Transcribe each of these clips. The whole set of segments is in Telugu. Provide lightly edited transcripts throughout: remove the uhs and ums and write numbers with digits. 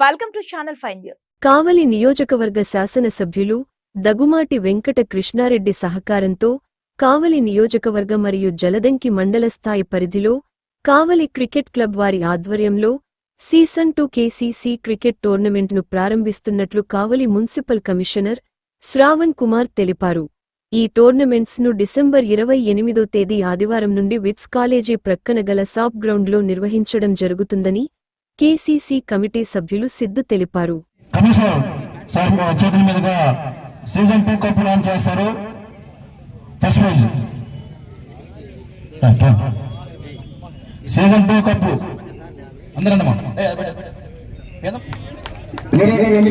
Welcome to channel 5 news. Kavali నియోజకవర్గ శాసనసభ్యులు దగుమాటి వెంకట కృష్ణారెడ్డి సహకారంతో కావలి నియోజకవర్గ మరియు జలదంకి మండల స్థాయి పరిధిలో కావలి క్రికెట్ క్లబ్ వారి ఆధ్వర్యంలో సీజన్ 2 కేసీసీ క్రికెట్ టోర్నమెంట్ను ప్రారంభిస్తున్నట్లు కావలి మున్సిపల్ కమిషనర్ శ్రావణ్ కుమార్ తెలిపారు. ఈ టోర్నమెంట్స్ ను డిసెంబర్ 28వ తేదీ ఆదివారం నుండి విట్స్ కాలేజీ ప్రక్కన గల సాప్ గ్రౌండ్లో నిర్వహించడం జరుగుతుందని కేసీసీ కమిటీ సభ్యులు సిద్ధు తెలిపారు. కమిషనర్ సార్ చేతుల మీదుగా సీజన్ 2 కప్ లాంచ్ చేస్తారు. ఫస్ట్ ప్రైజ్ సీజన్ 2 కప్ అందరూ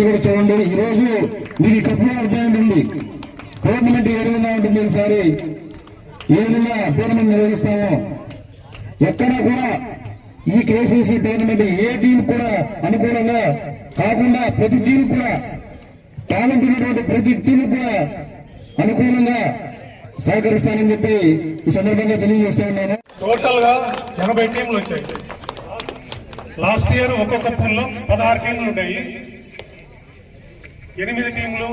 కూడా చూడండి. ఈ రోజు మీకు కప్లో అర్థం ఉంటుంది. టోర్నమెంట్ ఏ విధంగా ఉంటుంది, ఈసారి ఏ విధంగా టోర్నమెంట్ నిర్వహిస్తామో ఎక్కడా కూడా ఈ కేసీసీ టోర్నమెంట్ ఏ టీం కూడా అనుకూలంగా కాకుండా ప్రతి టీం కూడా టాలెంట్ ఉన్నటువంటి ప్రతి టీం కూడా అనుకూలంగా సహకరిస్తానని చెప్పి ఈ సందర్భంగా తెలియజేస్తూ ఉన్నాను. టోటల్ గా 80 టీంలు వచ్చాయి. లాస్ట్ ఇయర్ ఒక్కొక్క పూల్లో 16 టీంలు ఉన్నాయి. 8 టీంలు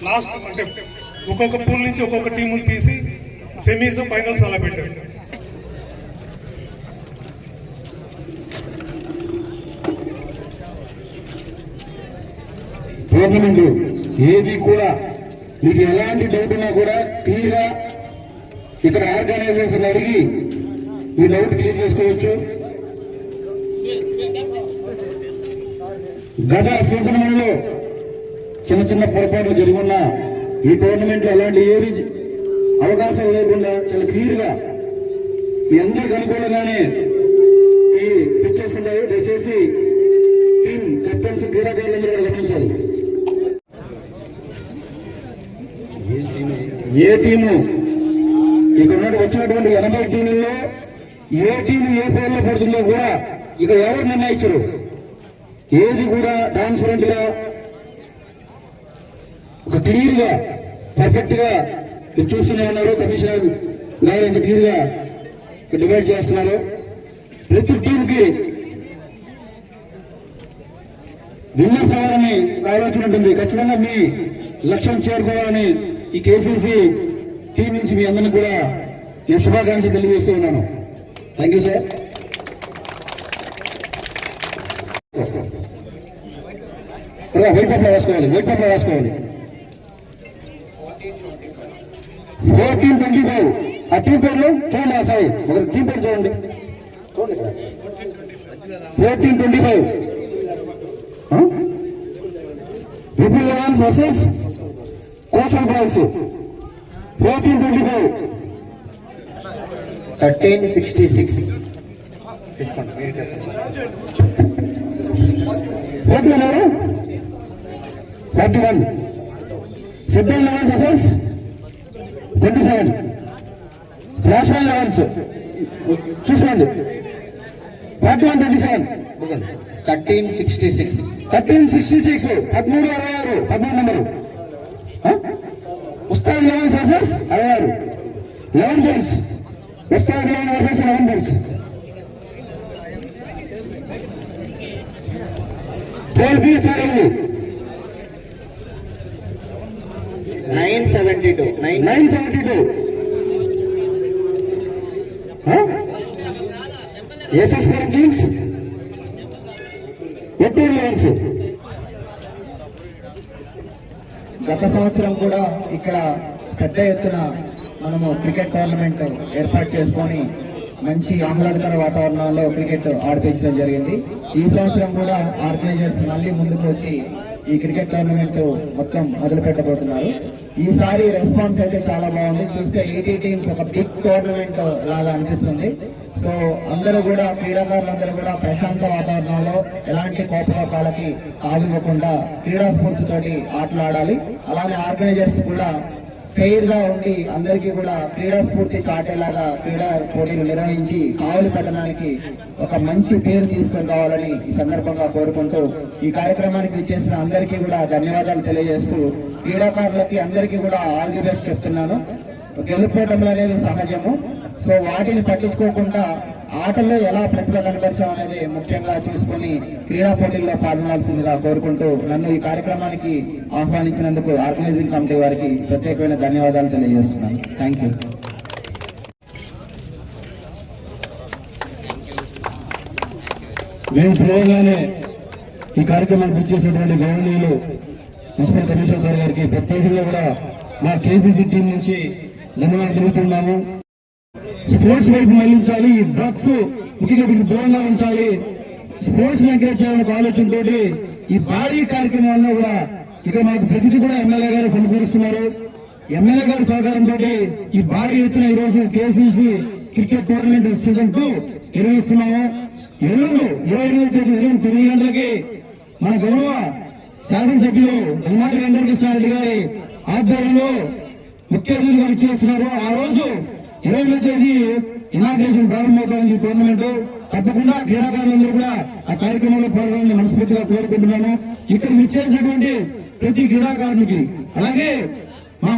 లాస్ట్ అంటే ఒక్కొక్క పూల్ నుంచి ఒక్కొక్క టీములు తీసి సెమీస్ ఫైనల్స్ అలా పెట్టారు. టోర్నమెంట్ ఏది కూడా మీకు ఎలాంటి డౌట్ ఉన్నా కూడా క్లియర్ గా ఇక్కడ ఆర్గనైజేషన్ అడిగి ఈ డౌట్ క్లియర్ చేసుకోవచ్చు. గత సీజన్ 1లో చిన్న చిన్న పొరపాట్లు జరిగిన ఈ టోర్నమెంట్ లో అలాంటి ఏది అవకాశం లేకుండా చాలా క్లియర్ గా మీ అందరికి అనుకూలంగానే ఈ పిక్చర్స్ ఉన్నాయి. దయచేసి టీం కెప్టెన్స్ క్రీడాకారులందరూ కూడా గమనించాలి. ఏ టీము ఇక్కడ వచ్చినటువంటి 80 టీముల్లో ఏ టీము ఏ ఫోన్లో పడుతుందో కూడా ఇక ఎవరు నిర్ణయించరు. ఏది కూడా ట్రాన్స్పరెంట్ గా ఒక క్లియర్ గా పర్ఫెక్ట్ గా చూస్తూనే ఉన్నారు. కమిషనర్ గారు ఎంత క్లియర్ గా డివైడ్ చేస్తున్నారు. ప్రతి టీంకి విన్నర్స్ అవ్వాలని ఆలోచన ఉంటుంది. ఖచ్చితంగా మీ లక్ష్యం చేరుకోవాలని ఈ కేసీసీ టీం నుంచి మీ అందరినీ కూడా నేను శుభాకాంక్షలు తెలియజేస్తూ ఉన్నాను. Thank you sir. White paper రాసుకోవాలి. 1425 ఆ టీం పేర్లు చూడండి. ఆ సాయి ఒక టీం పేరు చూడండి. 1425 VP lions versus coastal boys. 1425 1366 తీసుకోండి. 41 సిద్ధల్ elevens versus 27 flash man elevens చూసుకోండి. 41-27 1366 1366 1366 13 number. Ustad elevens versus 66 11 goals. Ustad eleven versus 11 goals. 12 బీచ్ ఆడింది. 972 ఎస్ఎస్ కింగ్స్ 18 లెవెన్స్. గత సంవత్సరం కూడా ఇక్కడ పెద్ద ఎత్తున మనము క్రికెట్ టోర్నమెంట్ ఏర్పాటు చేసుకొని మంచి ఆహ్లాదకర వాతావరణంలో క్రికెట్ ఆడిపించడం జరిగింది. ఈ సంవత్సరం కూడా ఆర్గనైజర్స్ మళ్ళీ ముందుకు వచ్చి ఈ క్రికెట్ టోర్నమెంట్ మొత్తం మొదలు పెట్టబోతున్నారు. ఈసారి రెస్పాన్స్ అయితే చాలా బాగుంది. చూస్తే 80 టీమ్స్ ఒక బిగ్ టోర్నమెంట్ లాగా అనిపిస్తుంది. సో అందరూ కూడా క్రీడాకారులందరూ కూడా ప్రశాంత వాతావరణంలో ఎలాంటి కోపకోపాలకి తావివ్వకుండా క్రీడా స్ఫూర్తితోటి ఆటలు ఆడాలి. అలానే ఆర్గనైజర్స్ కూడా ఫెయిర్ గా ఉండి అందరికీ కూడా క్రీడా స్ఫూర్తి చాటేలాగా క్రీడా పోటీలు నిర్వహించి కావలి పట్టణానికి ఒక మంచి పేరు తీసుకొని రావాలని ఈ సందర్భంగా కోరుకుంటూ ఈ కార్యక్రమానికి విచ్చేసిన అందరికీ కూడా ధన్యవాదాలు తెలియజేస్తూ క్రీడాకారులకి అందరికీ కూడా ఆల్ ది బెస్ట్ చెప్తున్నాను. గెలుపోవటంలో అనేవి సహజము. సో వాటిని పట్టించుకోకుండా ఆటల్లో ఎలా ప్రతిభ కనబరిచాం అనేది ముఖ్యంగా చూసుకొని క్రీడా పోటీల్లో పాల్గొనాల్సిందిగా కోరుకుంటూ నన్ను ఈ కార్యక్రమానికి ఆహ్వానించినందుకు ఆర్గనైజింగ్ కమిటీ వారికి ప్రత్యేకమైన ధన్యవాదాలు తెలియజేస్తున్నాను. Thank you. మేము పిలవగానే ఈ కార్యక్రమానికి ఇచ్చేసినటువంటి గౌరవనీయులు మున్సిపల్ కమిషనర్ సార్ గారికి ప్రత్యేకంగా కూడా మా కేసీసీ టీం నుంచి ధన్యవాదాలు తెలుపుతున్నాము. స్పోర్ట్స్ వైపు మళ్లించాలి, ఈ డ్రగ్స్ ముఖ్యంగా వీటికి దూరంగా ఉంచాలి, స్పోర్ట్స్ ఎంకరేజ్ చేయాలనే ఒక ఆలోచనతో ఈ భారీ కార్యక్రమాల్లో కూడా ఇక మాకు ప్రతిదీ కూడా ఎమ్మెల్యే గారు సమకూరుస్తున్నారు. ఎమ్మెల్యే గారి సహకారంతో ఈ భారీ ఎత్తున ఈ రోజు కేసీసీ క్రికెట్ టోర్నమెంట్ సీజన్ 2 నిర్వహిస్తున్నాము. ఎల్లుండి 28వ తేదీ ఉదయం 9 గంటలకి మన గౌరవ శాసనసభ్యులు ధర్మాటి వెంకటకృష్ణారెడ్డి గారి ఆధ్వర్యంలో ముఖ్య అతిథిగా ఇచ్చేస్తున్నారు. ఆ రోజు 20వ తేదీ ఇనాగ్రేషన్ ప్రారంభమవుతుంది ఈ టోర్నమెంట్. తప్పకుండా క్రీడాకారులందరూ కూడా ఆ కార్యక్రమంలో పాల్గొనాలని మనస్ఫూర్తిగా కోరుకుంటున్నాను. ఇక్కడ ఇచ్చేసినటువంటి ప్రతి క్రీడాకారునికి అలాగే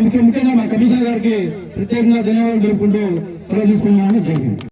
ముఖ్యంగా మా కమిషనర్ గారికి ప్రత్యేకంగా ధన్యవాదాలు తెలుపుకుంటూ సెలవు తీసుకున్నాను. జై హింద్.